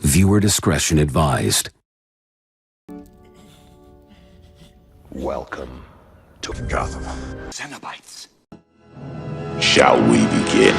Viewer discretion advised. Welcome to Gotham. Cenobites. Shall we begin?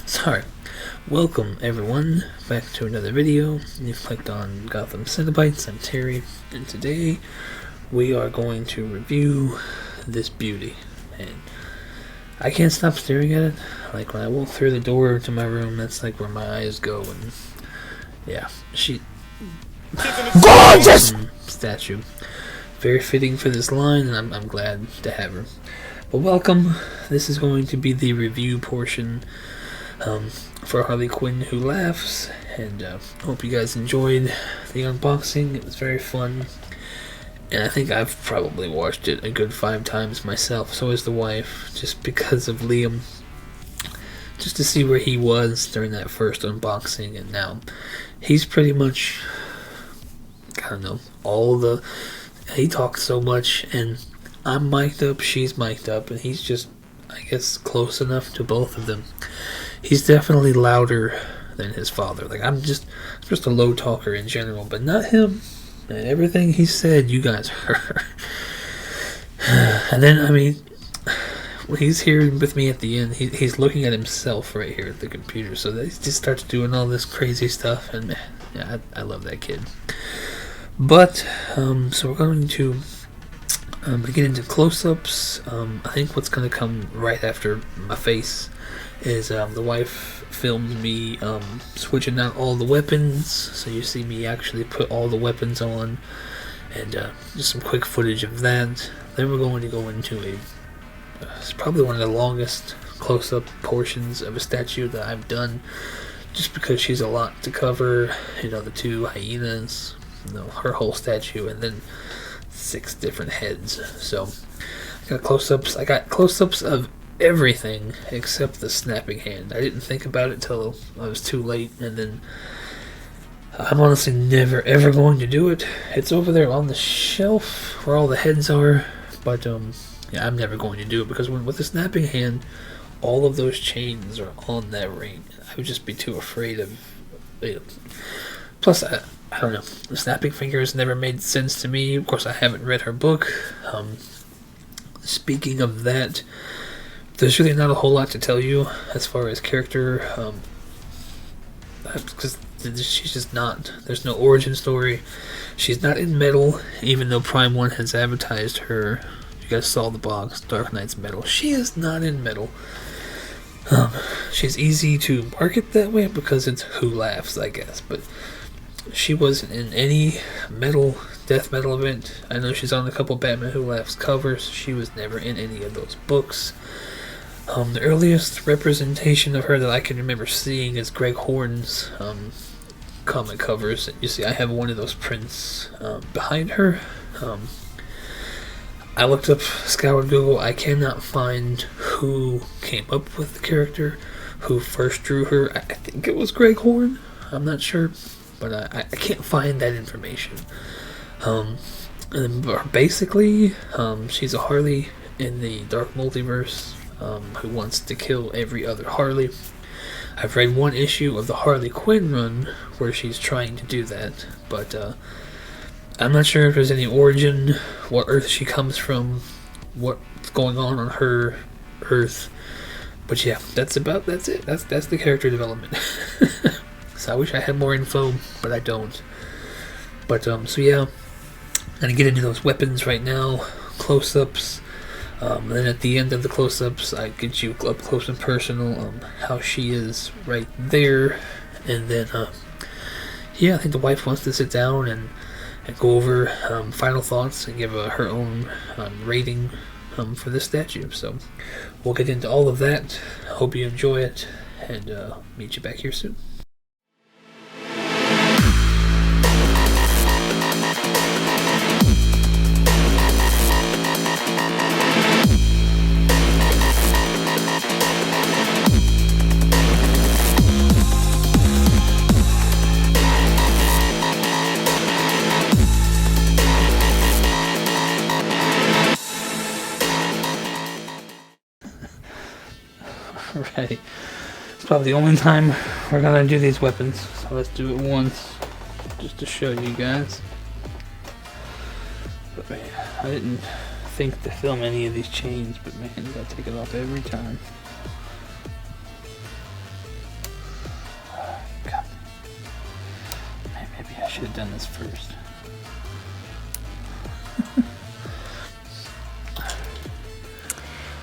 Sorry. Welcome everyone back to another video. You've clicked on Gotham Cenobites. I'm Terry, and today we are going to review this beauty. And I can't stop staring at it. Like when I walk through the door to my room, that's like where my eyes go. And yeah, she gorgeous statue. Very fitting for this line, and I'm glad to have her. But welcome. This is going to be the review portion for Harley Quinn Who Laughs, and hope you guys enjoyed the unboxing. It was very fun, and I think I've probably watched it a good 5 times myself. So has the wife, just because of Liam, just to see where he was during that first unboxing, and now he's pretty much, I don't know, he talks so much, and I'm mic'd up, she's mic'd up, and he's just, I guess, close enough to both of them. He's definitely louder than his father. Like, I'm just a low talker in general, but not him. And everything he said, you guys heard. And then, I mean, when he's here with me at the end, he's looking at himself right here at the computer. So he just starts doing all this crazy stuff, and yeah, I love that kid. But, so we're going to get into close-ups. I think what's going to come right after my face is the wife filmed me switching out all the weapons, so you see me actually put all the weapons on, and just some quick footage of that. Then we're going to go into it's probably one of the longest close-up portions of a statue that I've done, just because she's a lot to cover. You know, the 2 hyenas, her whole statue, and then 6 different heads. So I got close-ups of everything except the snapping hand. I didn't think about it till I was too late, and then I'm honestly never ever going to do it. It's over there on the shelf where all the heads are, but yeah, I'm never going to do it because with the snapping hand, all of those chains are on that ring. I would just be too afraid of it. Plus, I don't know, the snapping fingers never made sense to me. Of course, I haven't read her book. Speaking of that, there's really not a whole lot to tell you as far as character, because she's just not. There's no origin story. She's not in metal, even though Prime 1 has advertised her. You guys saw the box, Dark Knight's metal. She is not in metal. She's easy to market that way because it's Who Laughs, I guess, but she wasn't in any death metal event. I know she's on a couple Batman Who Laughs covers. She was never in any of those books. The earliest representation of her that I can remember seeing is Greg Horn's comic covers. You see, I have one of those prints behind her. I looked up, scoured Google. I cannot find who came up with the character, who first drew her. I think it was Greg Horn. I'm not sure, but I can't find that information. And basically, she's a Harley in the Dark Multiverse. Who wants to kill every other Harley. I've read one issue of the Harley Quinn run where she's trying to do that, but I'm not sure if there's any origin, what Earth she comes from, what's going on her Earth. But yeah, that's it. That's the character development. So I wish I had more info, but I don't. But, so yeah, I'm gonna get into those weapons right now, close-ups. Then at the end of the close-ups, I get you up close and personal, how she is right there. And then, yeah, I think the wife wants to sit down and go over final thoughts and give her own rating for this statue. So we'll get into all of that. Hope you enjoy it, and meet you back here soon. Right. It's probably the only time we're gonna do these weapons, so let's do it once, just to show you guys. But man, I didn't think to film any of these chains, but man, you gotta take it off every time. God. Man, maybe I should have done this first.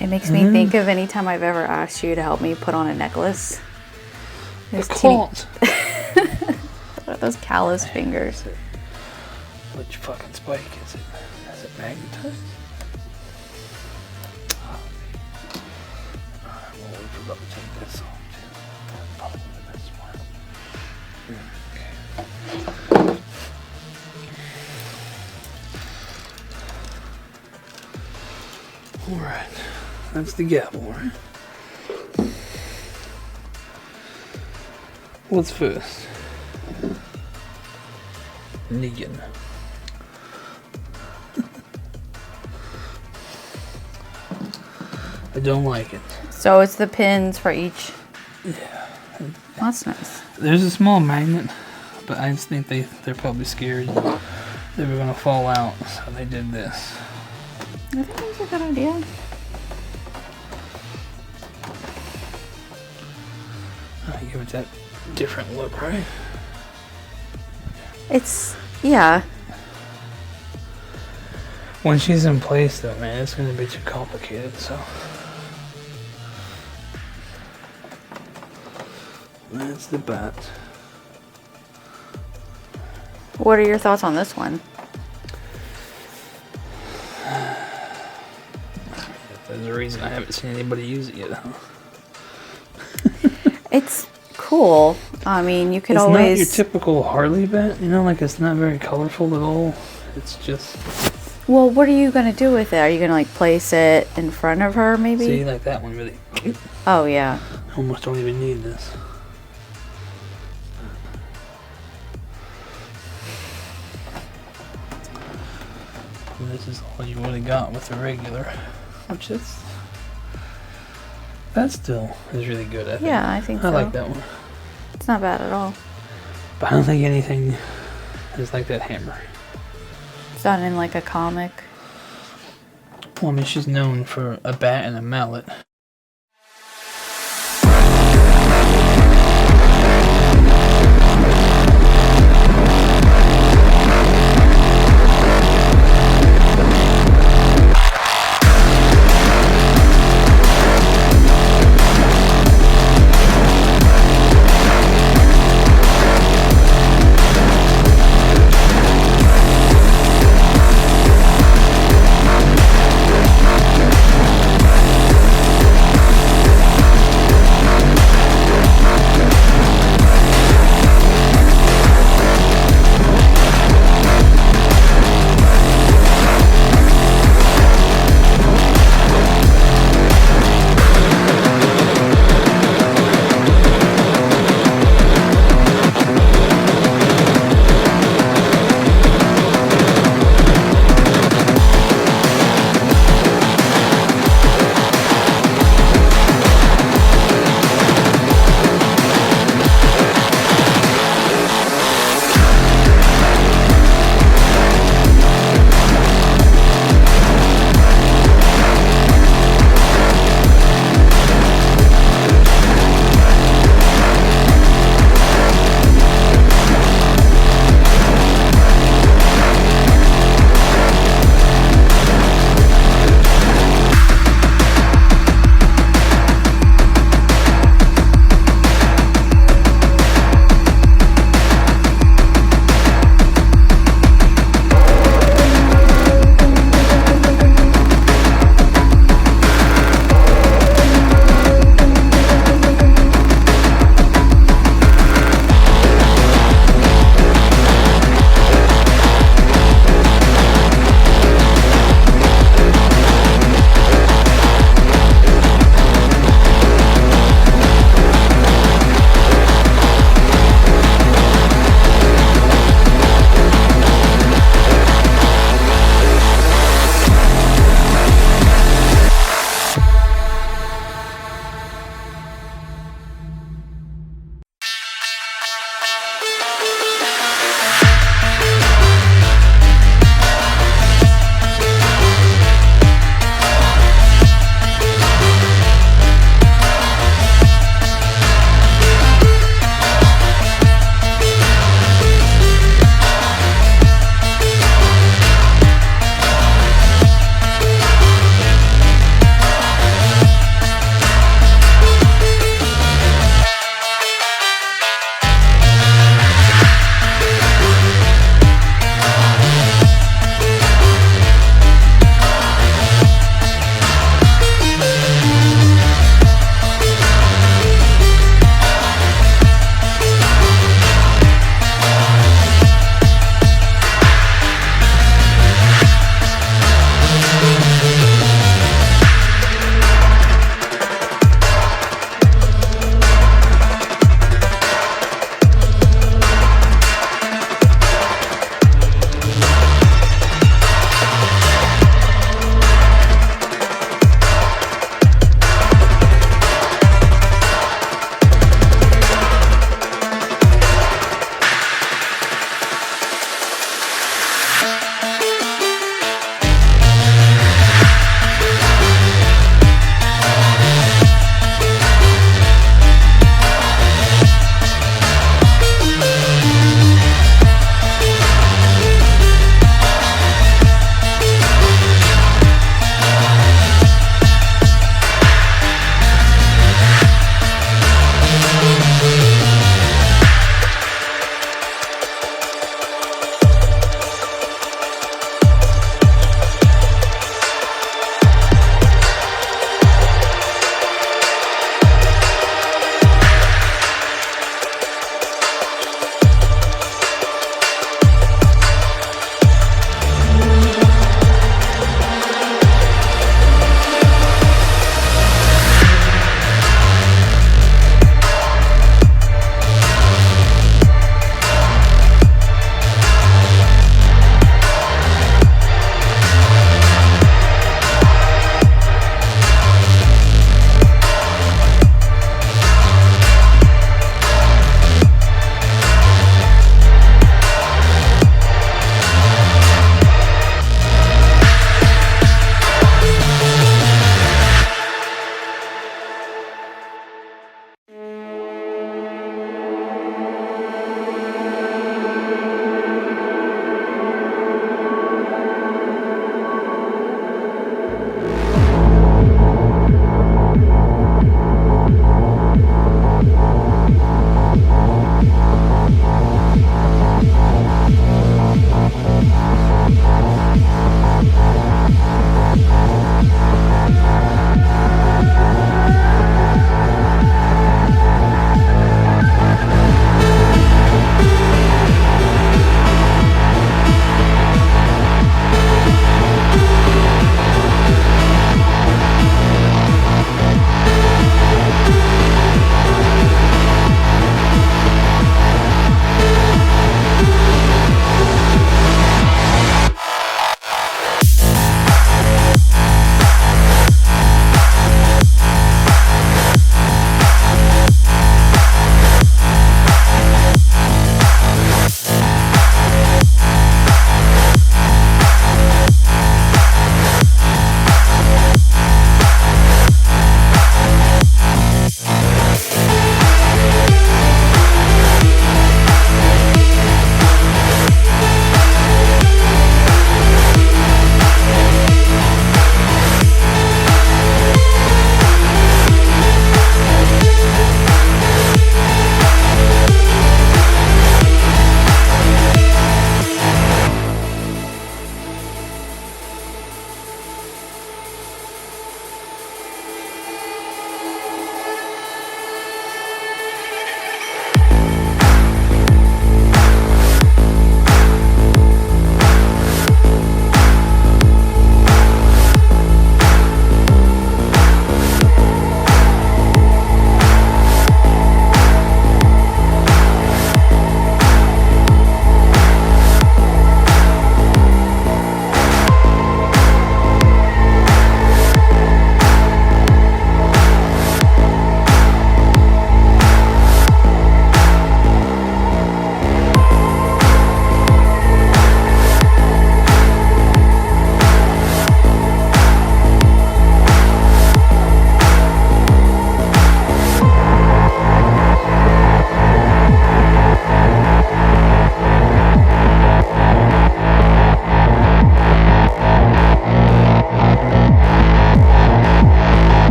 It makes me think of any time I've ever asked you to help me put on a necklace. The claws. What are those callous fingers? Which fucking spike is it? Is it magnetized? Alright, well, we forgot to take this off too. Probably the best one. Okay. Alright. That's the gavel, right? What's first? Negan. I don't like it. So it's the pins for each. Yeah. That's nice. There's a small magnet, but I just think they're probably scared they were gonna fall out, so they did this. I think that's a good idea. Give it that different look, right? It's, yeah. When she's in place, though, man, it's gonna be too complicated, so. That's the bat. What are your thoughts on this one? There's a reason I haven't seen anybody use it yet, huh? It's cool. I mean, you could it's always... It's not your typical Harley bat, you know, like it's not very colorful at all. It's just... Well, what are you going to do with it? Are you going to, like, place it in front of her, maybe? See, like that one really... Oh, yeah. Almost don't even need this. And this is all you would have got with the regular, which is... That still is really good, I think. Yeah, I think so. I like that one. It's not bad at all. But I don't think anything is like that hammer. It's not in, like, a comic. Well, I mean, she's known for a bat and a mallet.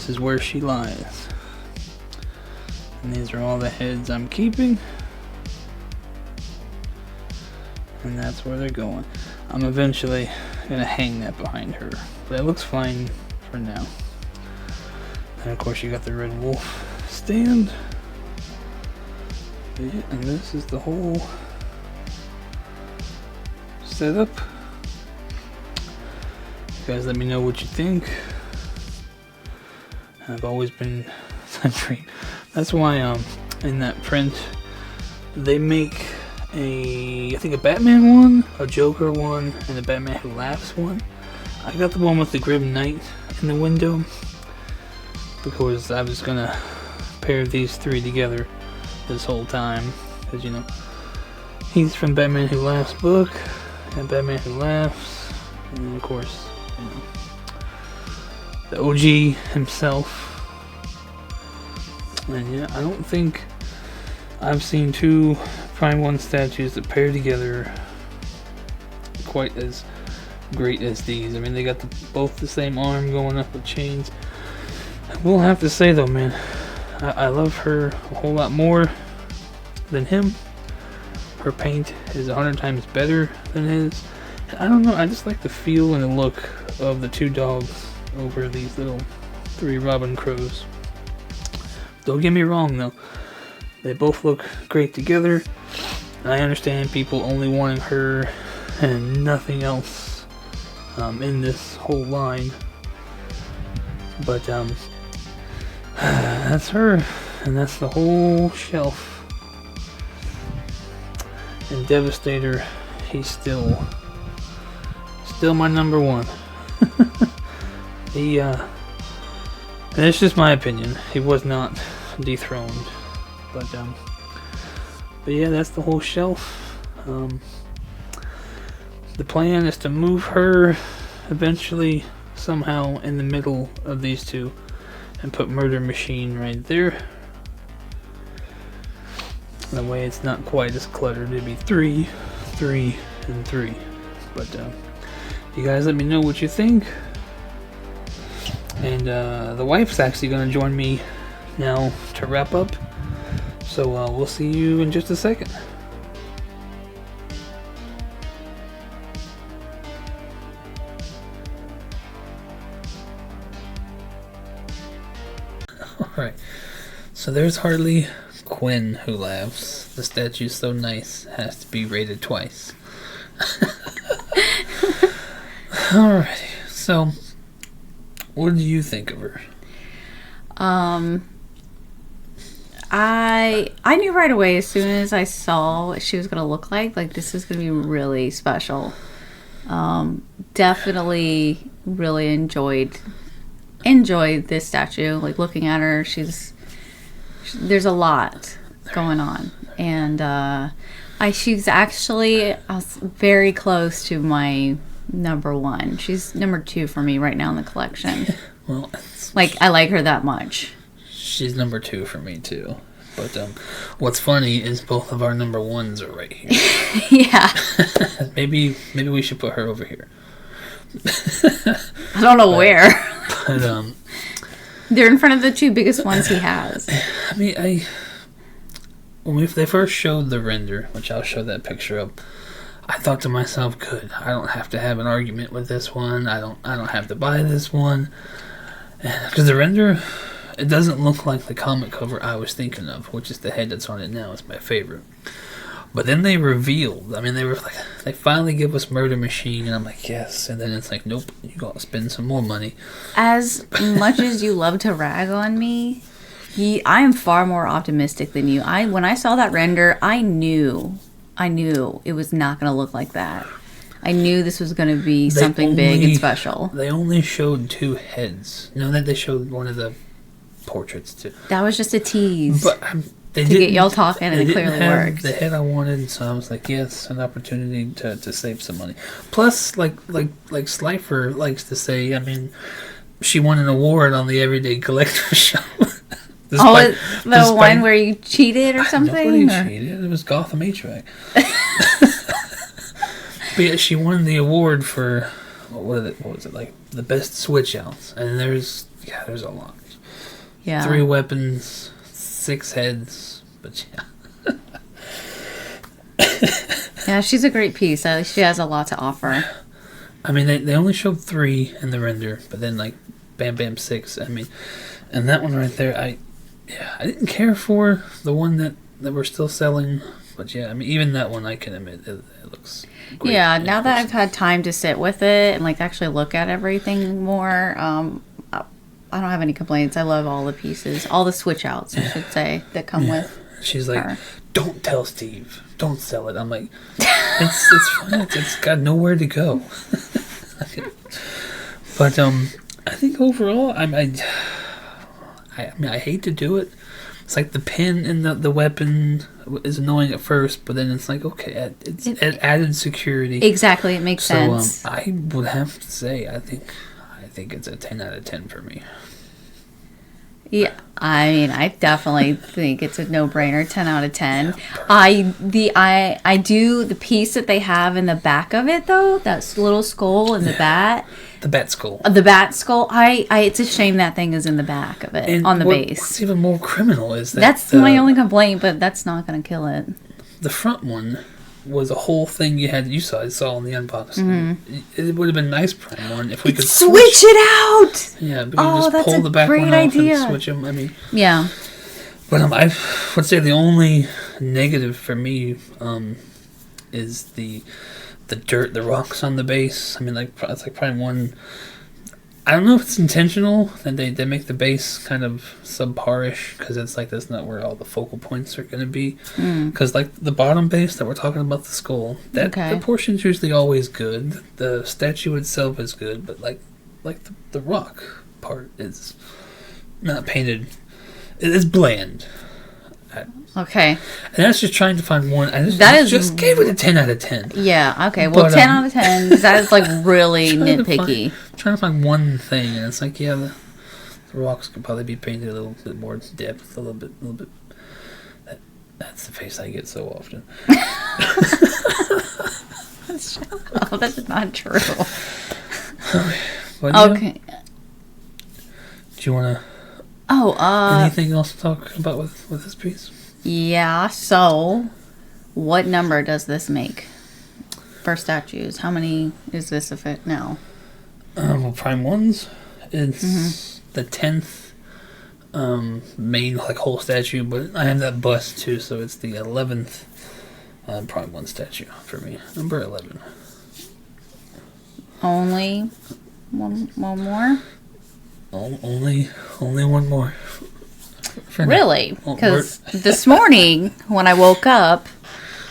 this is where she lies. And these are all the heads I'm keeping. And that's where they're going. I'm eventually gonna hang that behind her, but it looks fine for now. And of course you got the Red Wolf stand. Yeah, and this is the whole setup. You guys let me know what you think. I've always been that's why in that print they make I think a Batman one, a Joker one, and a Batman Who Laughs one. I got the one with the Grim Knight in the window because I was gonna pair these three together this whole time, because you know he's from Batman Who Laughs book and Batman Who Laughs, and then of course you know the OG himself. And yeah, I don't think I've seen two Prime 1 statues that pair together quite as great as these. I mean, they got both the same arm going up with chains. I will have to say though, man, I love her a whole lot more than him. Her paint is 100 times better than his. I don't know, I just like the feel and the look of the two dogs over these little three Robin Crows. Don't get me wrong though, they both look great together. I understand people only wanting her and nothing else in this whole line, but that's her, and that's the whole shelf. And Devastator, he's still my number one. And it's just my opinion. He was not dethroned, but yeah, that's the whole shelf. The plan is to move her eventually somehow in the middle of these two and put Murder Machine right there. That way it's not quite as cluttered. It'd be 3, 3, and 3. But you guys let me know what you think. And the wife's actually going to join me now to wrap up. So we'll see you in just a second. Alright, so there's Harley Quinn Who Laughs. The statue's so nice, has to be rated twice. Alrighty, so what do you think of her? I knew right away as soon as I saw what she was gonna look like this is gonna be really special. Definitely really enjoyed this statue. Like looking at her, there's a lot going on, and she's actually very close to my number one. She's number 2 for me right now in the collection. Well, I like her that much. She's number 2 for me too. But what's funny is both of our number 1s are right here. Yeah. maybe we should put her over here. I don't know where. But they're in front of the 2 biggest ones he has. I mean, when they first showed the render, which I'll show that picture of, I thought to myself, good, I don't have to have an argument with this one. I don't have to buy this one. Because the render, it doesn't look like the comic cover I was thinking of, which is the head that's on it now. It's my favorite. But then they revealed, I mean, they finally give us Murder Machine, and I'm like, yes. And then it's like, nope, you gotta spend some more money. As much as you love to rag on me, I am far more optimistic than you. When I saw that render, I knew it was not going to look like that. I knew this was going to be something big and special. They only showed 2 heads. No, that they showed one of the portraits too. That was just a tease. But to get y'all talking, and it clearly worked. The head I wanted, so I was like, yes, an opportunity to save some money. Plus, like Slifer likes to say, I mean, she won an award on the Everyday Collector Show. Despite one where you cheated or something? Nobody cheated. It was Gotham HVAC. But yeah, she won the award for what was it, like the best switch outs, and there's a lot. Yeah. 3 weapons, 6 heads, but yeah. Yeah, she's a great piece. She has a lot to offer. I mean, they only showed 3 in the render, but then like, bam, bam, 6. I mean, and that one right there, I didn't care for the one that we're still selling, but yeah, I mean, even that one, I can admit, it looks great. Yeah, now that I've had time to sit with it and like actually look at everything more, I don't have any complaints. I love all the pieces, all the switch outs, I should say, that come with. She's like, her. don't tell Steve, don't sell it. I'm like, it's fine. It's got nowhere to go. But I think overall, I mean, I hate to do it. It's like the pin in the weapon is annoying at first, but then it's like, okay, it's added security. Exactly, it makes sense. I would have to say, I think it's a 10 out of 10 for me. Yeah, I mean, I definitely think it's a no-brainer. 10 out of 10. I do the piece that they have in the back of it though. That little skull and the bat. The bat skull. The bat skull. It's a shame that thing is in the back of it on the base. What's even more criminal is that that's my only complaint, but that's not going to kill it. The front one was a whole thing you saw in the unboxing. It would have been nice, Prime One, if we could switch it out. Yeah, but you just pull the back one off and switch them. I mean, yeah. But I would say the only negative for me is the dirt, the rocks on the base. I mean, like it's like Prime One. I don't know if it's intentional that they make the base kind of subparish, because it's like that's not where all the focal points are going to be. Because like the bottom base that we're talking about, the skull, the portion's usually always good. The statue itself is good, but like the rock part is not painted. It is bland. Okay. And that's just trying to find one. I just gave it a 10 out of 10. Yeah, okay. Well, 10 out of 10, that is like really nitpicky. Trying to find one thing, and it's like, yeah, the rocks could probably be painted a little bit more depth, a little bit. That's the face I get so often. Oh, that's not true. Okay. Do you want to... anything else to talk about with this piece? Yeah, so what number does this make for statues? How many is this now? Well, Prime Ones, it's the 10th main like whole statue, but I have that bust too, so it's the 11th Prime One statue for me, number 11. Only one more? Only one more. Really? Because this morning when I woke up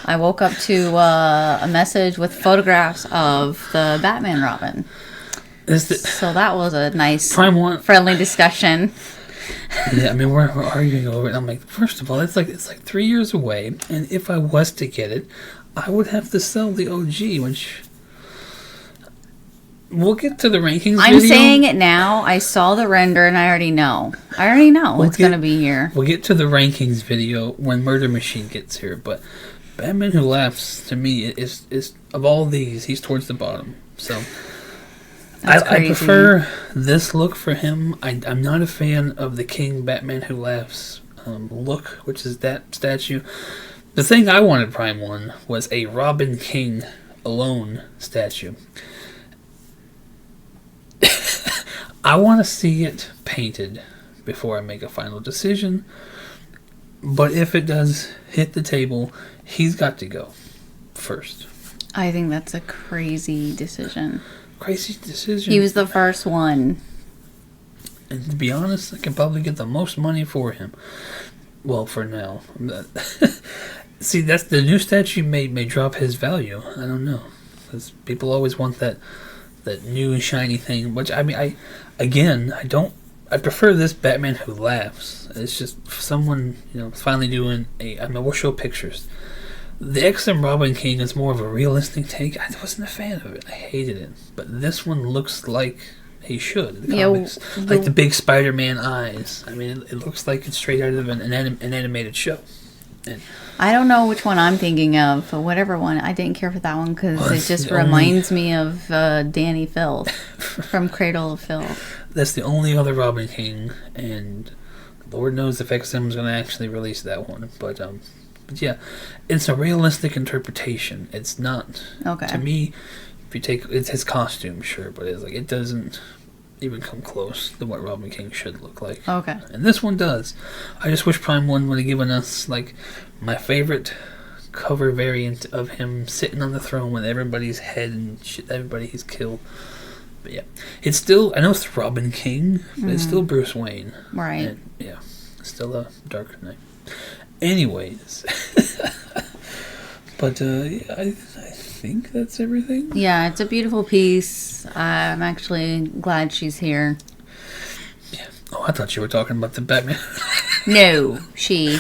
to a message with photographs of the Batman Robin. So that was a nice friendly discussion. Yeah, I mean we're arguing over it. I'm like, first of all, it's like 3 years away, and if I was to get it, I would have to sell the OG, which we'll get to the rankings. I'm saying it now. I saw the render and I already know. It's going to be here. We'll get to the rankings video when Murder Machine gets here, but Batman Who Laughs, to me, is of all these, he's towards the bottom. So I prefer this look for him. I'm not a fan of the King Batman Who Laughs look, which is that statue. The thing I wanted Prime One was a Robin King alone statue. I want to see it painted before I make a final decision. But if it does hit the table, he's got to go first. I think that's a crazy decision. He was the first one. And to be honest, I can probably get the most money for him. Well, for now. See, that's the new statue may drop his value. I don't know. Because people always want that new and shiny thing, which I mean, I prefer this Batman Who Laughs. It's just someone, finally doing we'll show pictures. The XM Robin King is more of a realistic take. I wasn't a fan of it. I hated it. But this one looks like he should. The comics, like the big Spider-Man eyes. I mean, it looks like it's straight out of an animated show. And I don't know which one I'm thinking of, but whatever one. I didn't care for that one because it just reminds me of Danny Filth from Cradle of Filth. That's the only other Robin King, and Lord knows if XM is going to actually release that one. But yeah, it's a realistic interpretation. It's not, Okay. to me, if you take, it's his costume, sure, but it's like, it doesn't even come close to what Robin King should look like. Okay. And this one does. I just wish Prime 1 would have given us, like, my favorite cover variant of him sitting on the throne with everybody's head and shit, everybody he's killed. But yeah, it's still, I know it's Robin King, but it's still Bruce Wayne. Right. And, yeah, still a Dark Knight. Anyways. But yeah, I think that's everything. Yeah, it's a beautiful piece. I'm actually glad she's here. Yeah. Oh, I thought you were talking about the Batman. No,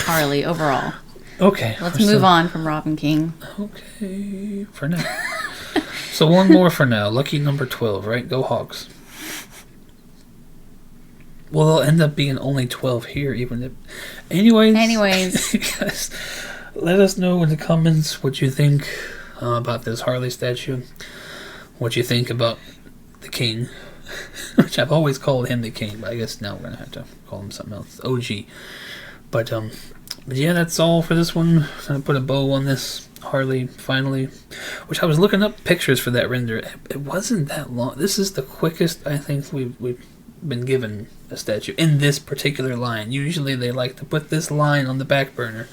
Harley, overall. Okay. Let's move on from Robin King. Okay, for now. So one more for now. Lucky number 12, right? Go Hawks. Well, they'll end up being only 12 here, even if... Anyways. Guys, let us know in the comments what you think about this Harley statue. What you think about the King. Which I've always called him the King, but I guess now we're going to have to call him something else. OG. But yeah, that's all for this one. I'm going to put a bow on this Harley, finally. Which I was looking up pictures for that render. It wasn't that long. This is the quickest I think we've been given a statue in this particular line. Usually they like to put this line on the back burner.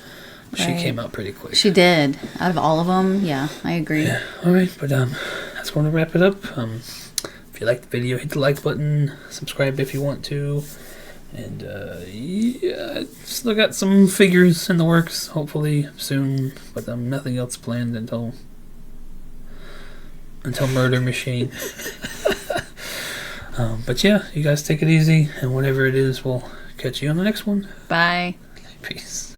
She came out pretty quick. She did. Out of all of them, yeah, I agree. Yeah. Alright, but that's going to wrap it up. If you liked the video, hit the like button. Subscribe if you want to. And yeah, still got some figures in the works, hopefully soon, but nothing else planned until Murder Machine. But yeah, you guys take it easy, and whatever it is, we'll catch you on the next one. Bye. Peace.